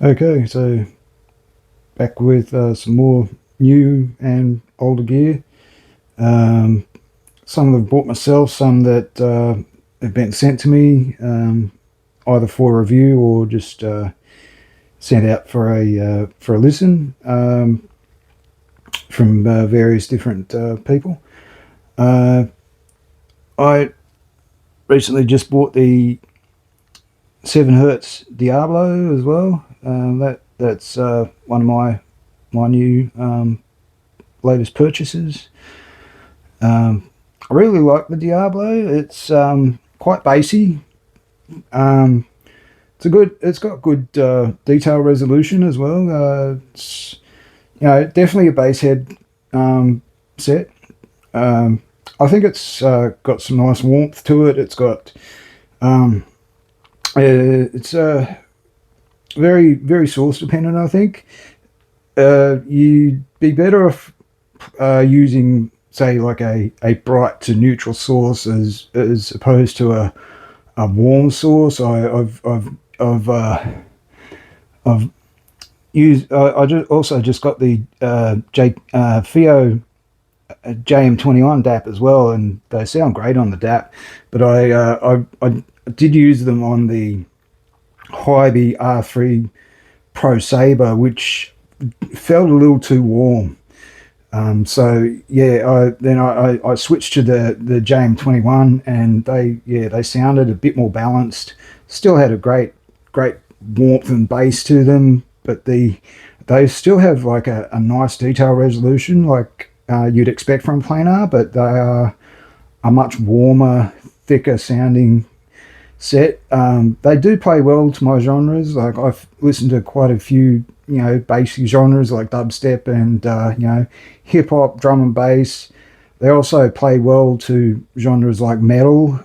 Okay, so back with some more new and older gear. Um, some I've bought myself, some that have been sent to me, either for review or just sent out for a listen from various different people. Uh, I recently just bought the 7 Hertz Diablo as well. That's one of my new latest purchases. I really like the Diablo. It's quite bassy. Um, it's got good detail resolution as well. It's definitely a bass head set. I think it's got some nice warmth to it. It's got it's very source dependent. I think you'd be better off using, say, like a bright to neutral source as opposed to a warm source. I've used. I just also just got the Fiio JM21 DAP as well, and they sound great on the DAP. But I did use them on the Hybie R3 Pro Saber, which felt a little too warm. So yeah, I switched to the JM21, and they sounded a bit more balanced. Still had a great warmth and bass to them, but they still have like a nice detail resolution like you'd expect from planar, but they are a much warmer, thicker sounding set. They do play well to my genres. Like I've listened to quite a few, basic genres like dubstep and hip hop, drum and bass. They also play well to genres like metal.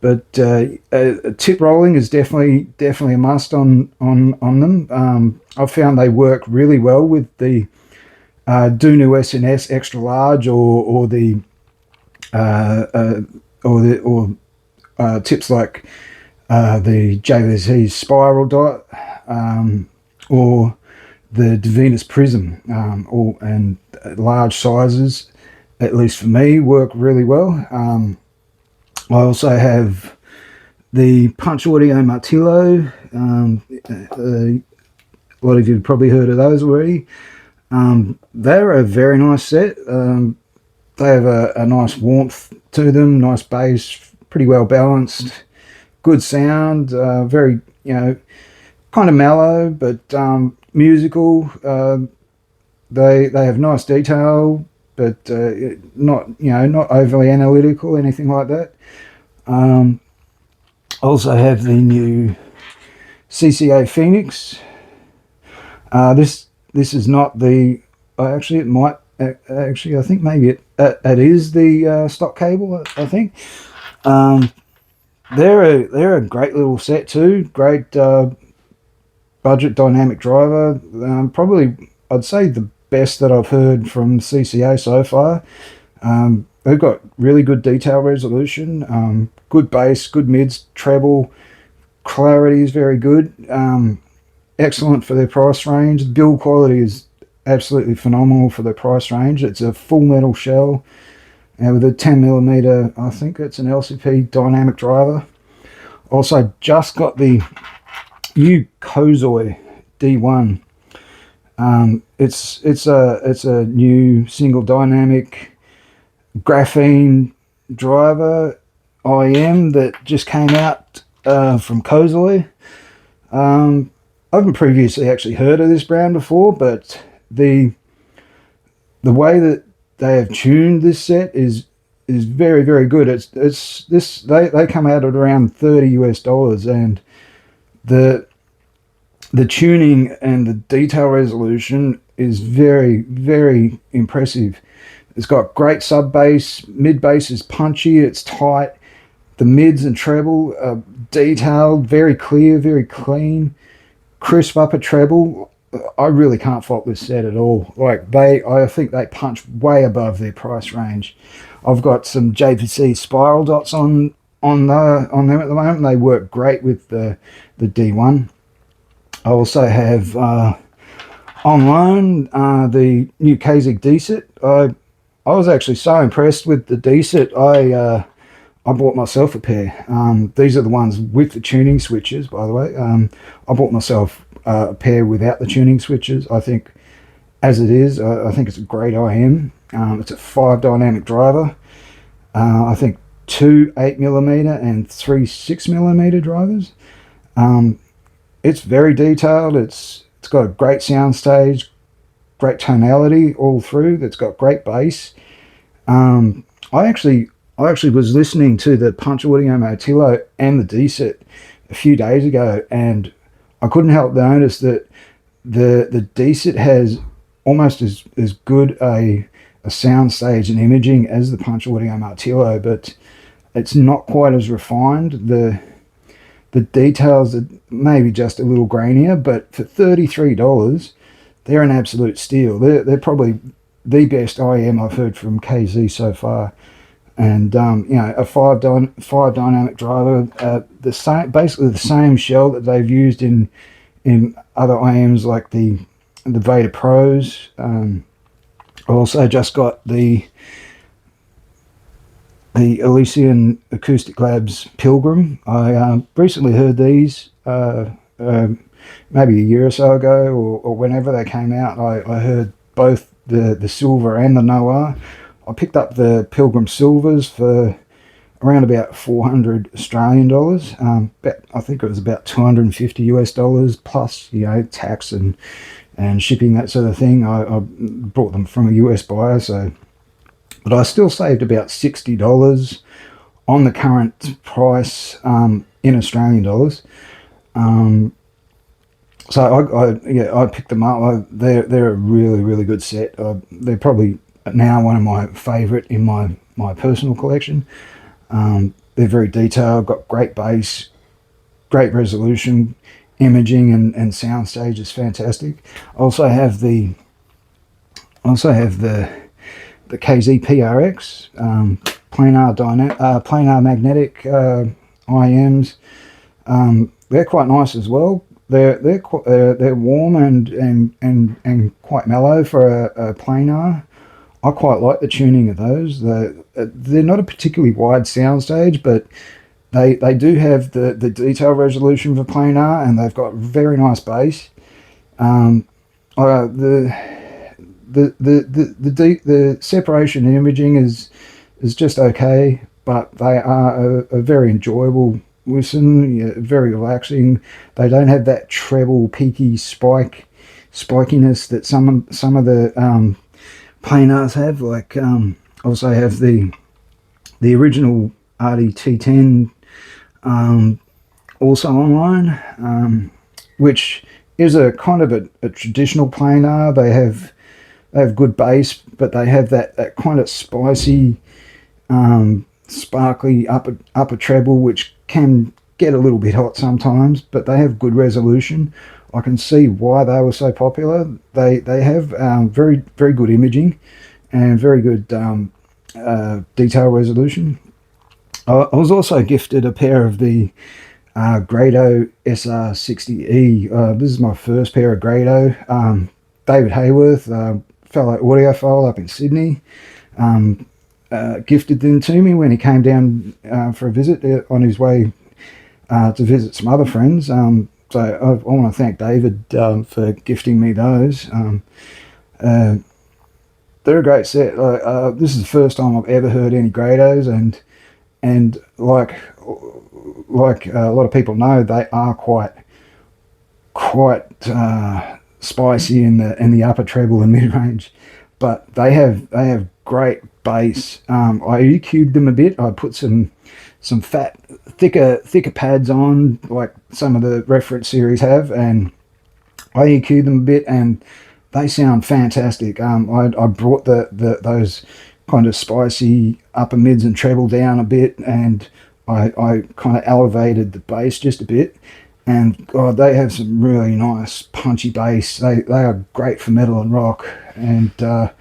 But tip rolling is definitely a must on them. I've found they work really well with the Dunu SNS extra large uh, uh, or tips like the JVC Spiral Dot or the Divinus Prism, and large sizes, at least for me, work really well. I also have the Punch Audio Martillo. A lot of you have probably heard of those already. They're a very nice set. They have a nice warmth to them, nice bass, pretty well balanced, good sound, very, kind of mellow, but musical. They have nice detail, but not overly analytical, anything like that. Um, also have the new CCA Phoenix. This is not the. Actually, it might. Actually, I think maybe it is the stock cable. I think. Um, they're a great little set too. Great budget dynamic driver. Probably I'd say the best that I've heard from CCA so far. They've got really good detail resolution, good bass, good mids, treble, clarity is very good. Excellent for their price range. The build quality is absolutely phenomenal for their price range. It's a full metal shell with a 10mm, I think it's an LCP dynamic driver. Also just got the new Kozoi D1. It's a new single dynamic graphene driver IEM that just came out from Kozoi. I haven't previously actually heard of this brand before, but the way that they have tuned this set is very good. It's this they come out at around $30 US, and the the tuning and the detail resolution is very impressive. It's got great sub bass, mid bass is punchy, it's tight. The mids and treble are detailed, very clear, very clean, crisp upper treble. I really can't fault this set at all. I think they punch way above their price range. I've got some JVC spiral dots on them at the moment. They work great with the D1. I also have on loan the new KZ D-Sit. I was actually so impressed with the D-Sit. I bought myself a pair. These are the ones with the tuning switches, by the way. I bought myself a pair without the tuning switches. I think, as it is, I think it's a great IEM. It's a 5 dynamic driver. I think 2 8mm and 3 6mm drivers. It's very detailed. It's got a great sound stage, great tonality all through. It's got great bass. Um, I actually I actually was listening to the Punch Audio Motillo and the D-Set a few days ago, and I couldn't help but notice that the D-Set has almost as good a sound stage and imaging as the Punch Audio Martillo, but it's not quite as refined. The details are maybe just a little grainier, but for $33, they're an absolute steal. They're probably the best IEM I've heard from KZ so far. And a five dynamic driver, the same, basically the same shell that they've used in other IEMs like the Veda Pros. I also just got the Elysian Acoustic Labs Pilgrim. I recently heard these, maybe a year or so ago, or whenever they came out. I heard both the Silver and the Noir. I picked up the Pilgrim Silvers for around about 400 Australian dollars. I think it was about 250 US dollars plus, tax and shipping, that sort of thing. I brought them from a US buyer, so, but I still saved about $60 on the current price in Australian dollars. So I picked them up. They're a really good set. They're probably now one of my favourite in my personal collection. They're very detailed, got great bass, great resolution, imaging and sound stage is fantastic. I also have the KZ PRX planar magnetic IEMs. They're quite nice as well. They're warm and quite mellow for a planar. I quite like the tuning of those. They're not a particularly wide soundstage, but they do have the detail resolution for planar, and they've got very nice bass. The separation and imaging is just okay, but they are a very enjoyable listen. Very relaxing. They don't have that treble peaky spikiness that some of the planars have. Like also have the original RDT10 also online, which is a kind of a traditional planar. They have good bass, but they have that kind of spicy, sparkly upper treble, which can get a little bit hot sometimes, but they have good resolution. I can see why they were so popular. They have very good imaging and very good detail resolution. I was also gifted a pair of the Grado SR60E. This is my first pair of Grado. David Hayworth, fellow audiophile up in Sydney, gifted them to me when he came down for a visit on his way to visit some other friends. So I want to thank David for gifting me those. They're a great set. This is the first time I've ever heard any Grados, and like a lot of people know, they are quite spicy in the upper treble and mid range, but they have great bass. I EQ'd them a bit. I put some fat, thicker pads on, like some of the reference series have, and I EQ'd them a bit, and they sound fantastic. I brought those kind of spicy upper mids and treble down a bit, and I kind of elevated the bass just a bit, and God, they have some really nice punchy bass. They are great for metal and rock, and I've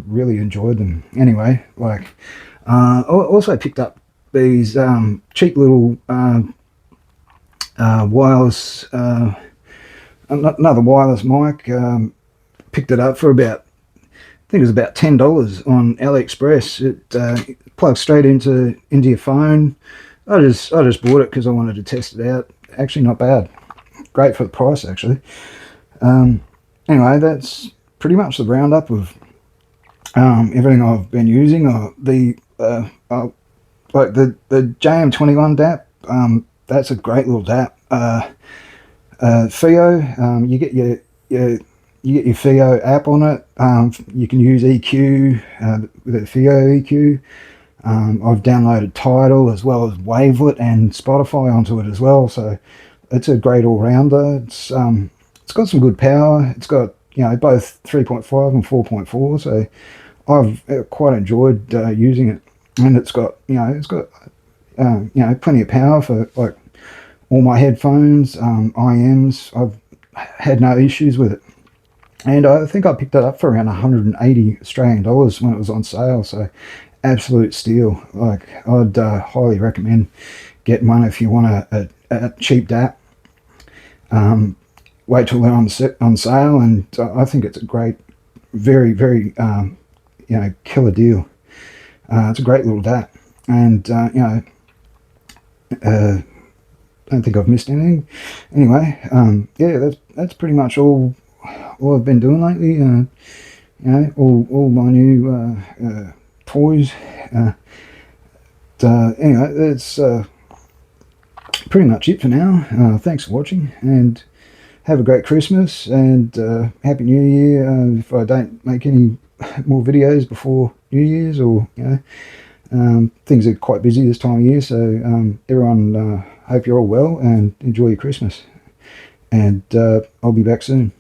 really enjoyed them. Anyway, I also picked up these cheap little wireless, another wireless mic. Picked it up for about, I think it was about $10 on AliExpress. It plugs straight into your phone. I just bought it because I wanted to test it out. Actually, not bad. Great for the price, actually. Anyway, that's pretty much the roundup of everything I've been using. Like the JM21 DAP. That's a great little DAP. Fiio. You get your Fiio app on it. You can use EQ with a Fiio EQ. I've downloaded Tidal as well as Wavelet and Spotify onto it as well. So it's a great all-rounder. It's got some good power. It's got both 3.5 and 4.4. So I've quite enjoyed using it, and it's got plenty of power for like all my headphones, IEMs. I've had no issues with it. And I think I picked it up for around 180 Australian dollars when it was on sale. So absolute steal. Like, I'd highly recommend getting one if you want a cheap DAP. Wait till they're on sale, and I think it's a great, very, very killer deal. It's a great little DAP, and I don't think I've missed anything. Anyway, yeah, that's pretty much all I've been doing lately. All my new toys. Anyway, that's pretty much it for now. Thanks for watching, and have a great Christmas and Happy New Year. If I don't make any more videos before New Year's, or things are quite busy this time of year, so everyone, hope you're all well and enjoy your Christmas, and I'll be back soon.